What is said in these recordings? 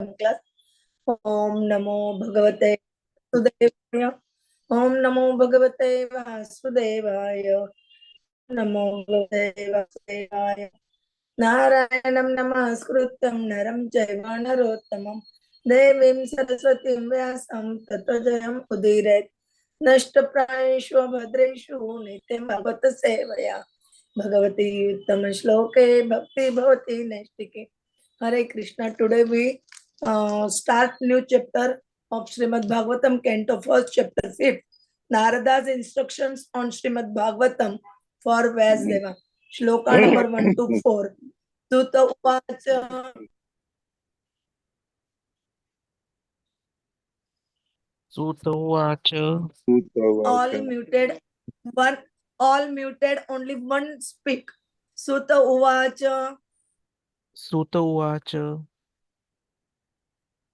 Class. ओम नमो भगवते वासुदेवाय। ओम नमो भगवते वासुदेवाय। नमो भगवते वासुदेवाय। नारायणं नमस्कृत्यं नरं चैव नरोत्तमं देवीं सरस्वतीं व्यासं ततो जयम् उदीरयेत्। नष्टप्रायेषु भद्रेषु नित्यं भगवत सेवया भगवती उत्तम श्लोके भक्ति भवति नैष्टिके। Hare Krishna. Today we start new chapter of Srimadbhāgavatam, Canto first, chapter 5. Narada's instructions on Srimadbhāgavatam for Vyasdeva. Shloka number 1 to 4. Sutta Uvacha. Sutta Uvacha. All muted. One. All muted. Only one speak. Sutta Uvacha. Sutta Uvacha.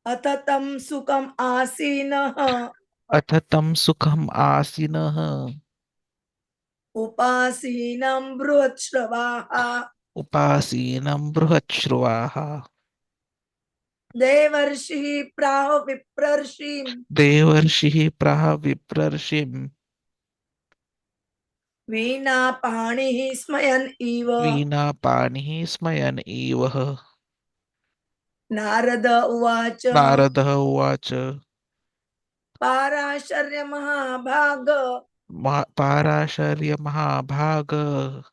Atatam sukam asinah. Atatam sukham asinah. Upasinam brutshravāha. Upasinam bruhachruvaha. Devarshi praho viprarshim. Devarshi praha viprarshim. Vīna pānihi smayan iva. Vīna pānihi smayan eva. Narada uvacha. Naradah uvacha. Parāsharya mahabhaga. Parāsharya mahabhaga.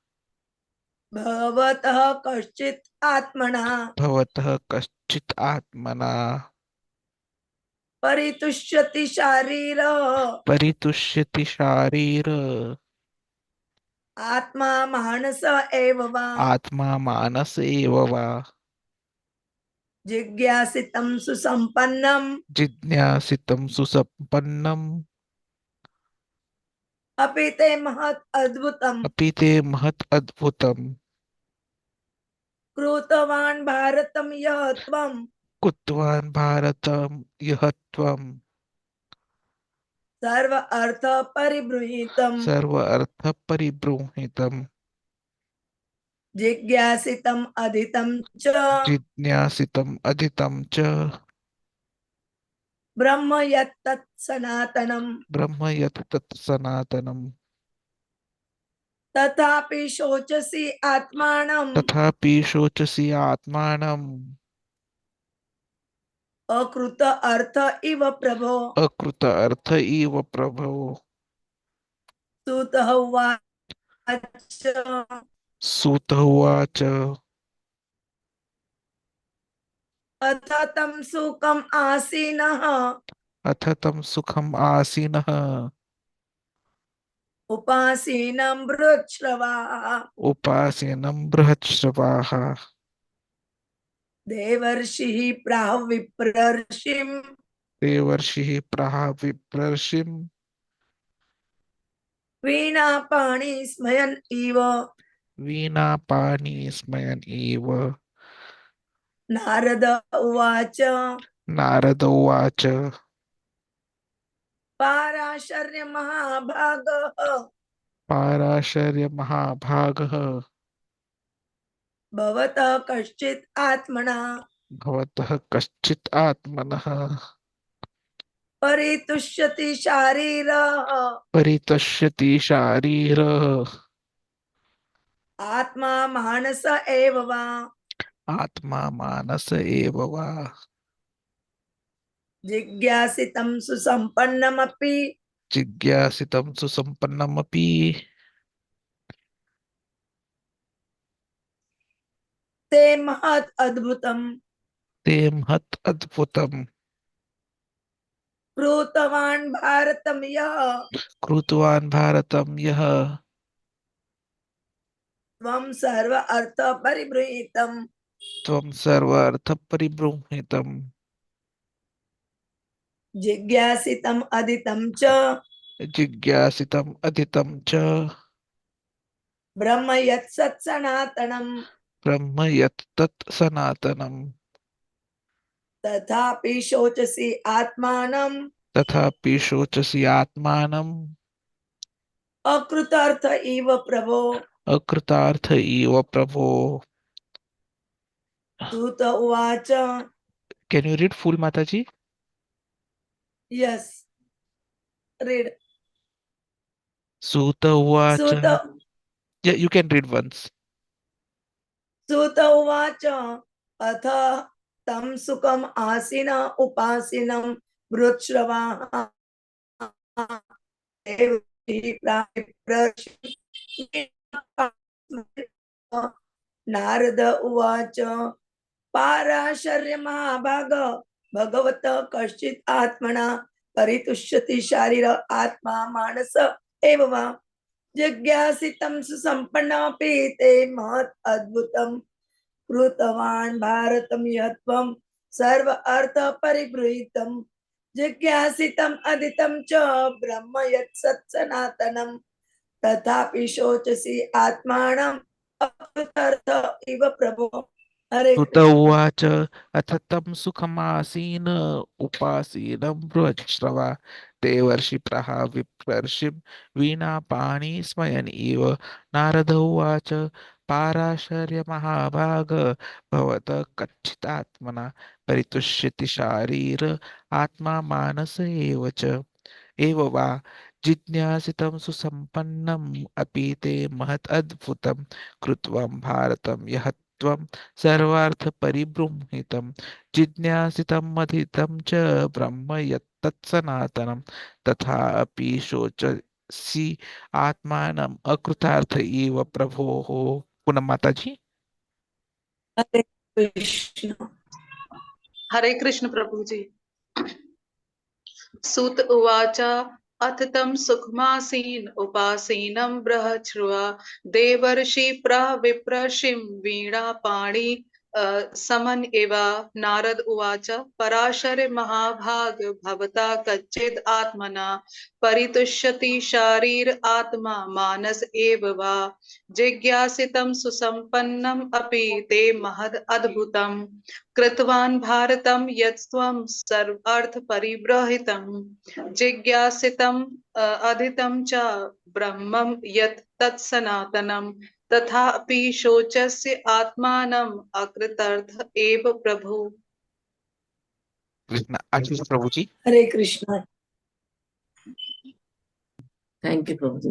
Bhavatah kaśčit atmana. Bhavatah kaśčit atmana. Paritushyati sharira. Paritushyati sharira. Atma manasa eva va. Atma manasa eva va. Jigyasitam susampannam. Jidnyasitam susampannam. Apite mahat adbhutam. Apite mahat adbhutam. Krutavan bharatam yahatvam. Kutvan bharatam yahatvam. Sarva artha paribruhitam. Sarva artha paribruhitam. Jigyasitam adhitam cha. Jidnyasitam adhitam cha. Brahma yattat sanatanam. Brahma yat tat sanatanam. Tathapi shochasi atmanam. Tathapi shochasi atmanam. Akruta artha iva prabho. Akruta artha eva prabho. Sutah uvacha. Sutta uvacha. Athatam sukam asinah. Athatam sukham asinah. Upasinam brutshravāha. Upasinam bruhachsravaha. Devarshi praha viprarshim. Devarshi praha viprarshim. Vīna pani smayan iva. Vīna pani smayan eva. Narada uvacha. Narada uvacha. Parāsharya mahabhagah. Parāsharya mahabhagah. Bhavatah kaśčit atmana. Bhavatah kaśčit atmanah. Paritushyati sharira. Paritashyati sharira. Atma manasa eva va. Atma manasa eva va. Jigyasitam susampannamapi. Jigyasitam susampannamapi. Te mahat adbhutam. Te mahat adbhutam. Krutavan bharatam yah. Krutvan bharatam yah. Tvam sarva artha paribruhitam. Tvam sarva artha paribruhitam. Jigyasitam adhitam cha. Jigyasitam adhitam cha. Brahma yat sat sanatanam. Brahma yat tat sanatanam. Tathapi shochasi atmanam. Tathapi shochasi atmanam. Akrutartha eva prabho. Akritartha eva prabho. Sutta uvacha. Can you read full, Mataji? Yes. Read. Suta uvacha. Suta Yeah, you can read once. Uvacha atha tam sukam asina upasinam vrutshravah Narada uvacha Parasharya महाभाग भगवत कश्चित् आत्मना परितुष्यति शारीर आत्मा मानस एव वा जिज्ञासितं सुसम्पन्नमपि ते महत् अद्भुतं कृतवान् भारतं यत्त्वं सर्व अर्थ परिगृहीतं जिज्ञासितं अदितं च ब्रह्म यत् सत् सनातनं तथापि शोचसि आत्मानं अकृतार्थ इव प्रभो हरे Suta Krishna uvacha athatam sukhamasina upasinam vrajshrava devarshi praha viprarshim vina pani smayan eva narada uvacha parasharya mahabhaga bhavata kachitatmana परितुष्यति शारीर आत्मा मानस एव च एव वा जिज्ञासितं सुसम्पन्नम् अपि ते महत् अद्भुतं कृत्वं भारतं यः त्वं सर्वार्थपरिबृंहितं जिज्ञासितं मथितं च ब्रह्म यत्तत् सनातनं तथा अपि शोचसि आत्मानम् अकृतार्थ इव प्रभोः पुनः माताजी हरे कृष्ण हरे कृष्ण प्रभु जी। सूत उवाच अथ तं सुखमासीन उपासीनं बृहच्छ्रुवा देवर्षि प्रविप्रशिं वीणा पाणि समन एव नारद उवाच पराशर महाभाग भवता कच्चिद आत्मना परितुष्यति शारीर आत्मा मानस एव वा जिज्ञासितं सुसम्पन्नम् अपि ते महद् अद्भुतम् कृतवान् भारतं यत्स्त्वं सर्वार्थ परिबृहितं जिज्ञासितं अधितं च ब्रह्मं यत् तत्सनातनं तथापि शोचस्य आत्मानम् अकृतार्थ एव प्रभु। कृष्ण आशीष प्रभु जी हरे Krishna Thank you, Prabhuji.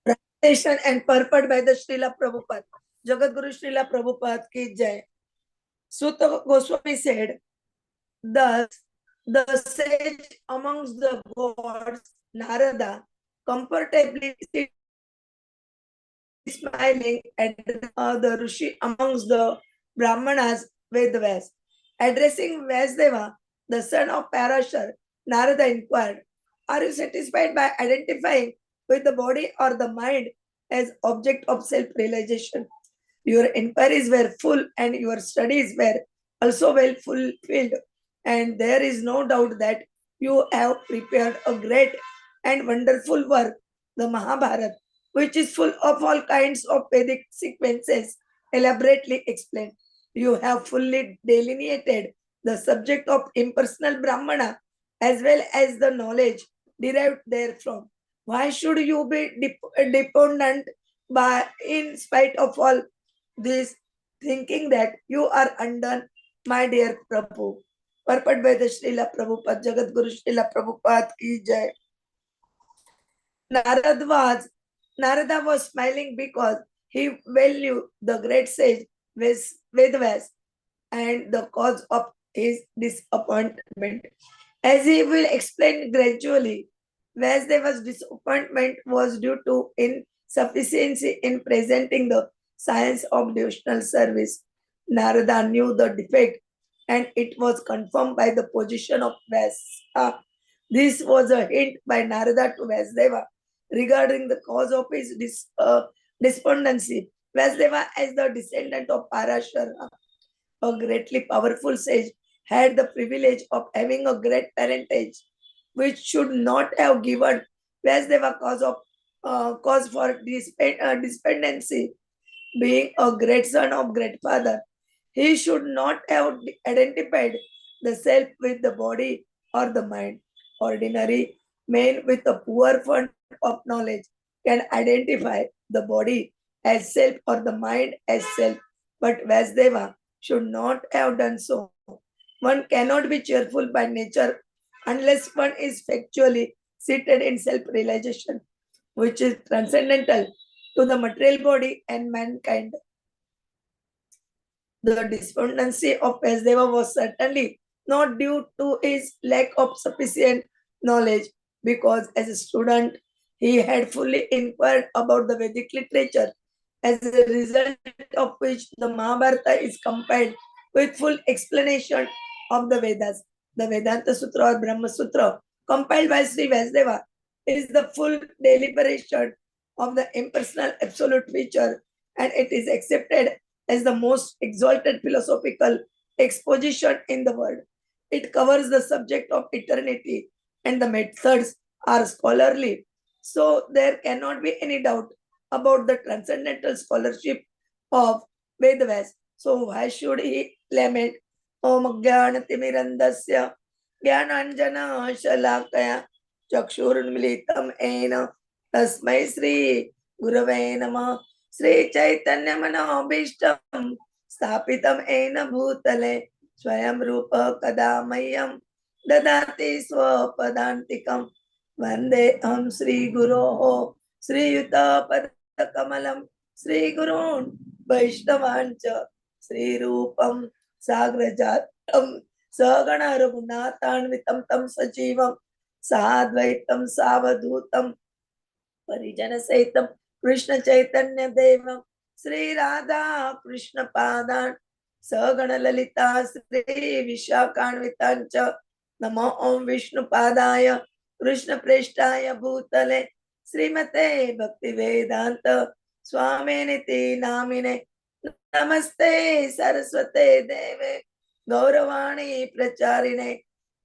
Translation and purport by the Srila Prabhupada. Jagat Guru Srila Prabhupada ki jai. Sutta Goswami said, thus the sage amongst the gods, Narada, comfortably smiling at the Rishi amongst the Brahmanas, Vedvas. Addressing Vasdeva, the son of Parashar, Narada inquired, are you satisfied by identifying with the body or the mind as object of self-realization? Your inquiries were full and your studies were also well fulfilled. And there is no doubt that you have prepared a great and wonderful work, the Mahabharata, which is full of all kinds of Vedic sequences, elaborately explained. You have fully delineated the subject of impersonal Brahmana as well as the knowledge derived therefrom. Why should you be dependent by, in spite of all this, thinking that you are undone, my dear Prabhu? Purport by the Srila Prabhupada, Jagat Guru Srila Prabhupada ki jai. Narada was smiling because he well knew the great sage Vedvas and the cause of his disappointment. As he will explain gradually, Vasudeva's disappointment was due to insufficiency in presenting the science of devotional service. Narada knew the defect and it was confirmed by the position of Vyasa. This was a hint by Narada to Vasudeva regarding the cause of his despondency. Vasudeva, as the descendant of Parashara, a greatly powerful sage, had the privilege of having a great parentage, which should not have given Vasudeva cause for despondency. Being a great son of great father, he should not have identified the self with the body or the mind. Ordinary men with a poor fund of knowledge can identify the body as self or the mind as self, but Vasudeva should not have done so. One cannot be cheerful by nature unless one is factually seated in self-realization, which is transcendental to the material body and mankind. The despondency of Vasudeva was certainly not due to his lack of sufficient knowledge, because as a student, he had fully inquired about the Vedic literature, as a result of which the Mahabharata is compiled with full explanation of the Vedas. The Vedanta Sutra or Brahma Sutra, compiled by Sri Vasudeva, is the full deliberation of the impersonal absolute feature, and it is accepted as the most exalted philosophical exposition in the world. It covers the subject of eternity, and the methods are scholarly. So there cannot be any doubt about the transcendental scholarship of Vedas. So why should he lament? Om Jnanatirmirandasya Jnananjana Shalakaya Chakshurunmilitam Ena Tasmai Sri Gurave Namah Sri Chaitanya Manobishtam Stapitam Ena Bhutale Swayam Rupa Kadamayam Dadati Swapadantikam Vandeham Sri Guroho Sri Yuta Padakamalam Sri Gurun Vaishnavancha Sri Rupam Sagrajatam Sagana Raghunathanvitam Tam Sajivam Sadvaitam Savadhutam Parijana Saitam Krishna Chaitanya Devam Sri Radha Krishna Padan Sagana Lalita Sri Vishakanvitancha Namo Om Vishnu Padaya Krishna Preshtaya Bhutale Srimate Bhakti Vedanta Swaminiti Namine Namaste Saraswate Deve Gauravani Pracharine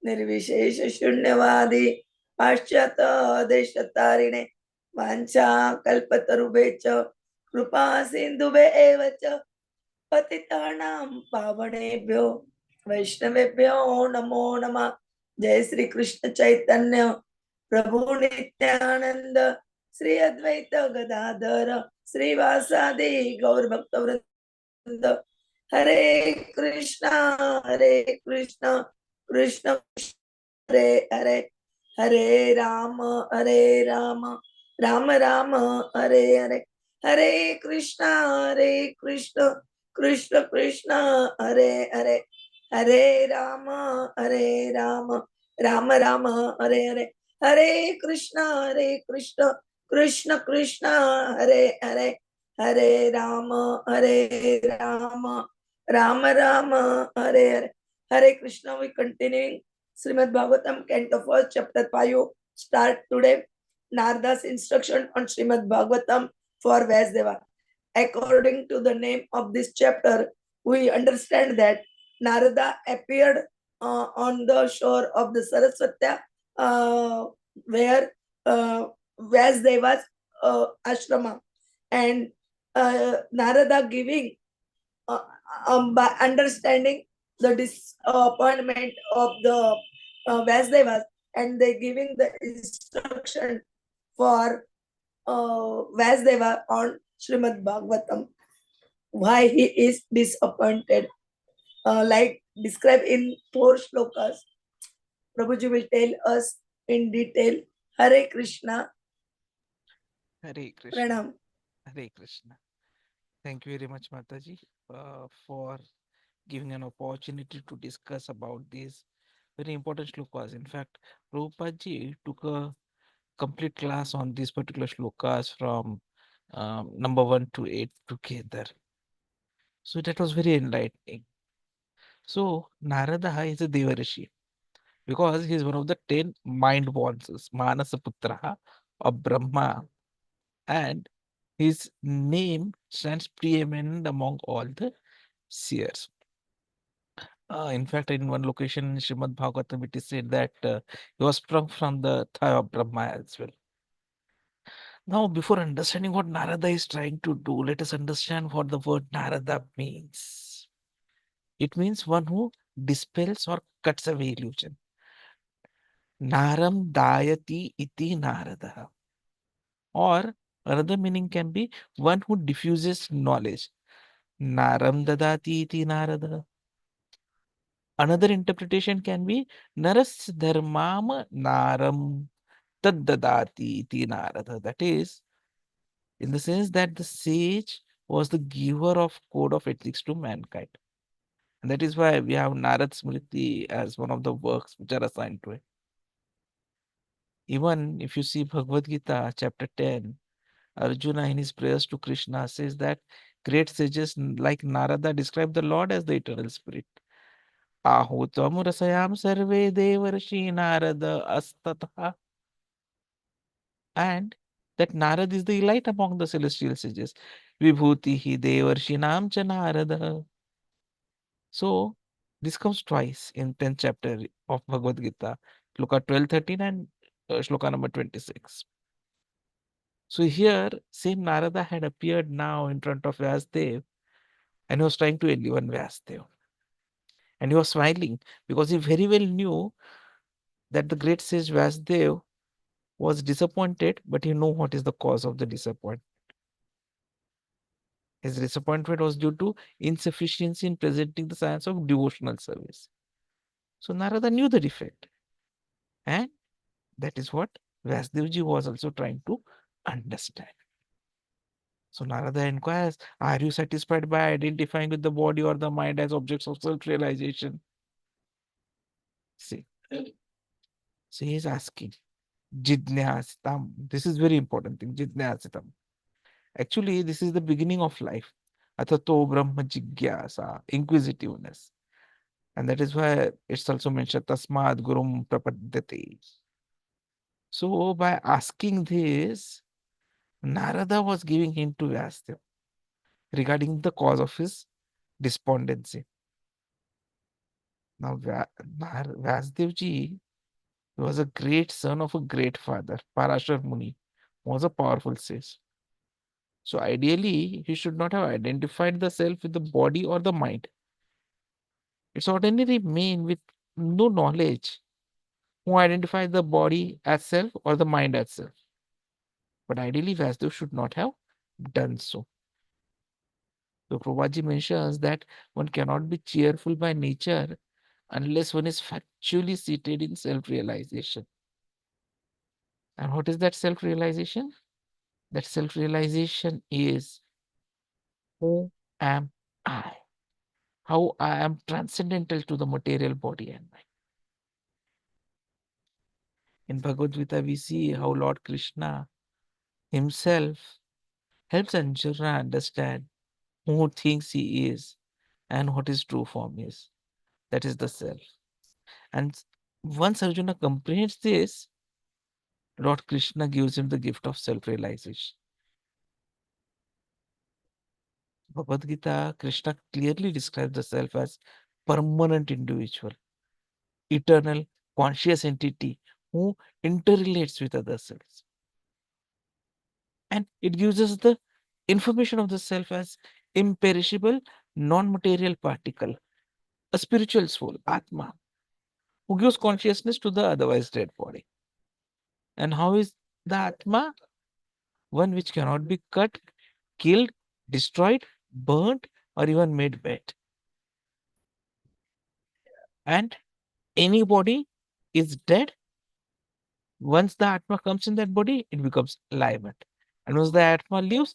Nirvishesha Shunyavadi Paschata Deshatarine Vancha Kalpatarubhecha Krupa Sindhube Evacha Patitanam Pavanebhyo Vaishnavebhyo Namo Nama Jai Sri Krishna Chaitanya Prabhu Nityananda Sri Advaita Gadadhara Sri Vasadi Gaur Bhakta Vrinda Hare Krishna Krishna Krishna Hare Hare Hare Rama Rama Rama Hare Hare Hare Krishna Krishna Krishna Hare Hare Hare Rama Rama Rama Hare Hare Hare Krishna Krishna Krishna Hare Hare Hare Rama Rama Hare Hare Hare Krishna. We continuing Srimadbhāgavatam, Canto 1, Chapter 5. Start today. Narada's instruction on Srimadbhāgavatam for Vasudeva. According to the name of this chapter, we understand that Narada appeared on the shore of the Saraswati, where Vasudeva's ashrama, and Narada giving by understanding the disappointment of the Vasudevas, and they giving the instruction for Vasudeva on Srimadbhāgavatam, why he is disappointed, like described in 4 shlokas. Prabhuji will tell us in detail. Hare Krishna. Hare Krishna. Pranam. Hare Krishna. Thank you very much, Mataji, for giving an opportunity to discuss about these very important shlokas. In fact, Prabhupada took a complete class on these particular shlokas from number 1 to 8 together. So that was very enlightening. So Naradah is a Devarshi because he is one of the 10 mind-born mânasa putra of Brahma, and his name stands preeminent among all the seers. In fact, in one location in Srimadbhâgavatam, it is said that he was sprung from the thigh of Brahma as well. Now, before understanding what Narada is trying to do, let us understand what the word Narada means. It means one who dispels or cuts away illusion. Nâram dayateeti naradah. Or another meaning can be one who diffuses knowledge. Nâram dayateeti naradah. Another interpretation can be narasya dharmam nâram dadâteeti naradah. That is, in the sense that the sage was the giver of code of ethics to mankind. And that is why we have Narad Smriti as one of the works which are assigned to it. Even if you see Bhagavadgita, chapter 10, Arjuna in his prayers to Krishna says that great sages like Narada describe the Lord as the eternal spirit. Ahustvam ṛṣayah sarve devarṣirnâradastathâ. And that Narad is the elite among the celestial sages. Vibhutees devarṣirnâm cha naradah. So this comes twice in 10th chapter of Bhagavad Gita, Shloka 12-13 and Shloka number 26. So here, same Narada had appeared now in front of Vyasdev and he was trying to enliven Vyasdev. And he was smiling because he very well knew that the great sage Vyasdev was disappointed, but he knew what is the cause of the disappointment. His disappointment was due to insufficiency in presenting the science of devotional service. So Narada knew the defect. And that is what Vyasdevji was also trying to understand. So Narada inquires, are you satisfied by identifying with the body or the mind as objects of self-realization? See. So he is asking, Jidnyasitam. This is very important thing, Jidnyasitam. Actually, this is the beginning of life. Atato Brahma Jigyasa, inquisitiveness. And that is why it's also mentioned, Tasmad Gurum Prapadyate. So by asking this, Narada was giving hint to Vyasdev regarding the cause of his despondency. Now, Vyasdevji was a great son of a great father. Parashar Muni was a powerful sage. So ideally, he should not have identified the self with the body or the mind. It's ordinary man with no knowledge who identifies the body as self or the mind as self. But ideally, Vyasdev should not have done so. So Prabhupada mentions that one cannot be cheerful by nature unless one is factually seated in self-realization. And what is that self-realization? That self-realization is, who am I? How I am transcendental to the material body and mind. In Bhagavad Gita, we see how Lord Krishna himself helps Arjuna understand who thinks he is and what his true form is. That is the self. And once Arjuna comprehends this, Lord Krishna gives him the gift of self-realization. Bhagavad Gita, Krishna clearly describes the self as permanent individual, eternal, conscious entity who interrelates with other selves. And it gives us the information of the self as imperishable, non-material particle, a spiritual soul, Atma, who gives consciousness to the otherwise dead body. And how is the Atma? One which cannot be cut, killed, destroyed, burnt, or even made wet. And any body is dead. Once the Atma comes in that body, it becomes alive. And once the Atma leaves,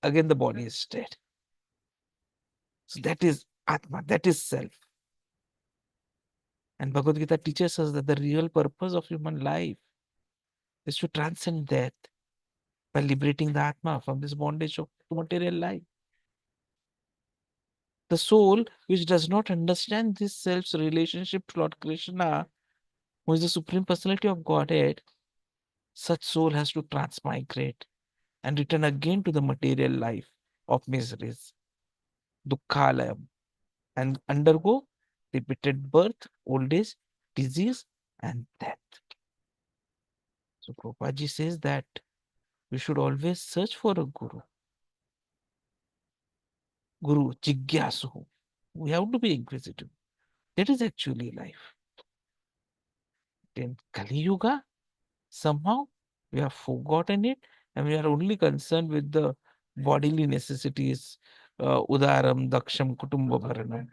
again the body is dead. So that is Atma, that is self. And Bhagavad Gita teaches us that the real purpose of human life is to transcend death by liberating the Atma from this bondage of material life. The soul which does not understand this self's relationship to Lord Krishna, who is the Supreme Personality of Godhead, such soul has to transmigrate and return again to the material life of miseries, dukkhalayam, and undergo repeated birth, old age, disease, and death. So Prabhupada says that we should always search for a guru. Guru, jigyasu. We have to be inquisitive. That is actually life. In Kali Yuga, somehow we have forgotten it and we are only concerned with the bodily necessities, udaram, daksham, kutumba bharanam.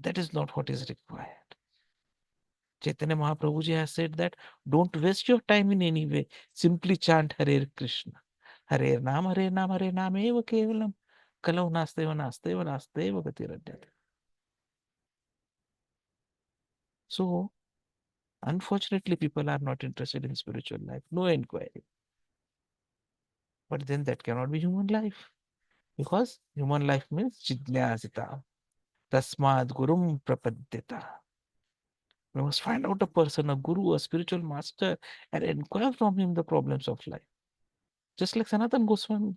That is not what is required. Chaitanya Mahaprabhuji has said that don't waste your time in any way. Simply chant Hare Krishna. Hare Nam, Hare Nam, Hare Nam eva kevalam. Kalau nasteva nasteva nasteva gatirajyate. So, unfortunately, people are not interested in spiritual life. No inquiry. But then that cannot be human life. Because human life means jidnyasita. Tasmad gurum prapadyata. We must find out a person, a guru, a spiritual master, and inquire from him the problems of life. Just like Sanatana Goswami.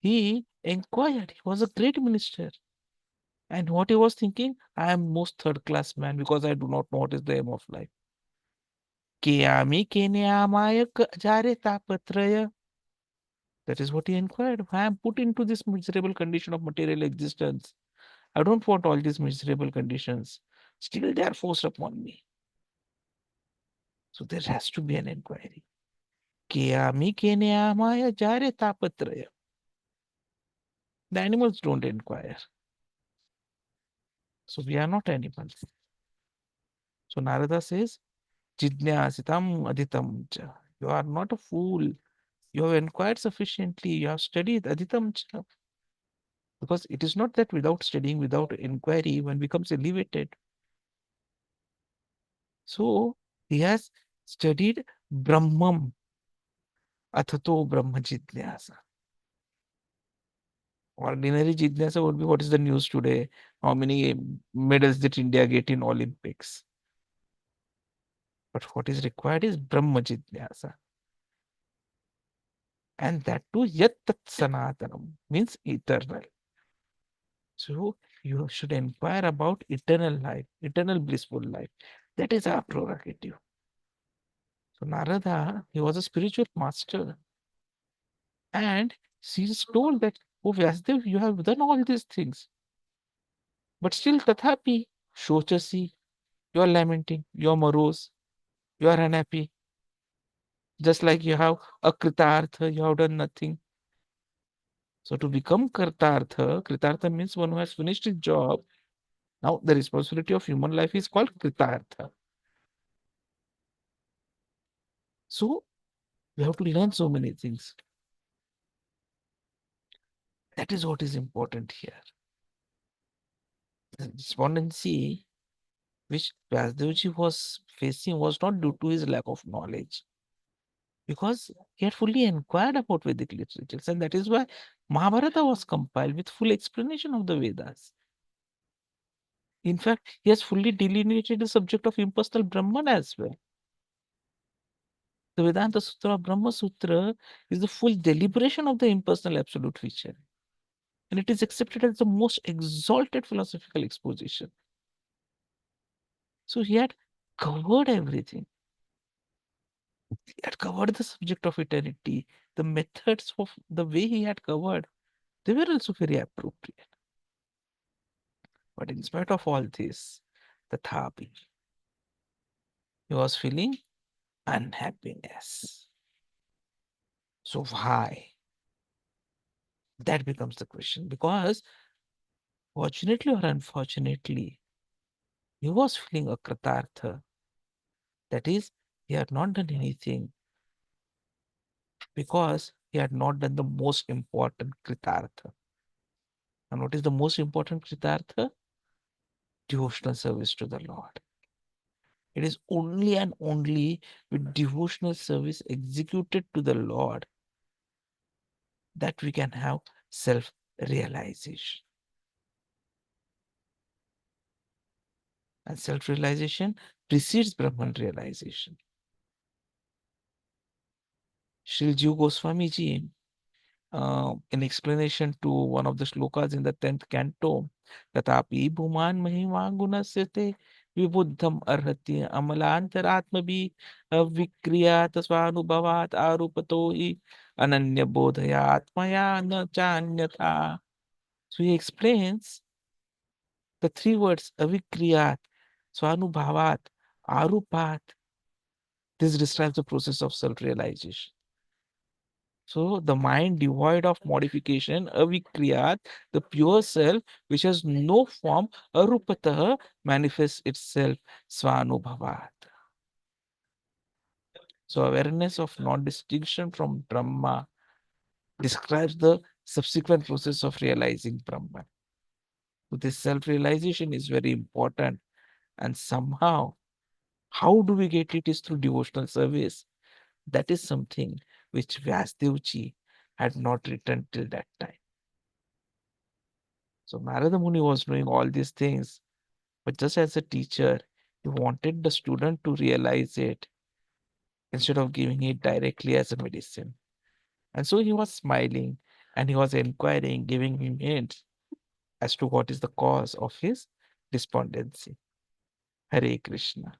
He inquired. He was a great minister. And what he was thinking, I am most third class man because I do not know what is the aim of life. That is what he inquired. I am put into this miserable condition of material existence. I don't want all these miserable conditions. Still, they are forced upon me. So there has to be an inquiry. The animals don't inquire. So we are not animals. So Narada says, Jidnyasitam aditam cha. You are not a fool. You have inquired sufficiently. You have studied aditam cha. Because it is not that without studying, without inquiry, one becomes elevated. So he has studied Brahmam, athato Brahma Jidnyasa. Ordinary Jidnyasa would be what is the news today? How many medals did India get in Olympics? But what is required is Brahma Jidnyasa. And that too, yat tat sanatanam, means eternal. So you should inquire about eternal life, eternal blissful life. That is our prerogative. So Narada, he was a spiritual master. And she is told that, oh Vyasdev, you have done all these things. But still, tathapi, shochasi, you are lamenting, you are morose, you are unhappy. Just like you have a kritartha, you have done nothing. So to become kritartha means one who has finished his job. Now the responsibility of human life is called kritartha. So we have to learn so many things. That is what is important here. The despondency which Vyasdevji was facing was not due to his lack of knowledge, because he had fully inquired about Vedic literatures, and that is why Mahabharata was compiled with full explanation of the Vedas. In fact, he has fully delineated the subject of impersonal Brahman as well. The Vedanta Sutra, Brahma Sutra, is the full deliberation of the impersonal absolute feature. And it is accepted as the most exalted philosophical exposition. So he had covered everything. He had covered the subject of eternity. The methods of the way he had covered, they were also very appropriate. But in spite of all this, Tathapi, he was feeling unhappiness. So why? That becomes the question. Because fortunately or unfortunately, he was feeling a kritartha. That is, he had not done anything because he had not done the most important kritartha. And what is the most important kritartha? Devotional service to the Lord. It is only and only with devotional service executed to the Lord that we can have self-realization. And self-realization precedes Brahman realization. Sri Jiva Goswami ji, in explanation to one of the shlokas in the 10th canto, Tatapi Bhuman Mahima Gunasyate Vibhuddham Arhati Amalantaratmabi Avikriyat Svanubhavat Arupatohi Ananya Bodhaya Atmaya Na Chanyatha. So he explains the three words Avikriyat, Svanubhavat, Arupat. This describes the process of self-realization. So the mind devoid of modification, avikriyat, the pure self, which has no form, arupatah, manifests itself svanubhavat. So awareness of non-distinction from Brahma describes the subsequent process of realizing Brahman. So this self-realization is very important, and somehow, how do we get it is through devotional service. That is something which Vyasdevji had not written till that time. So Narada Muni was doing all these things, but just as a teacher, he wanted the student to realize it instead of giving it directly as a medicine. And so he was smiling and he was inquiring, giving him hints as to what is the cause of his despondency. Hare Krishna.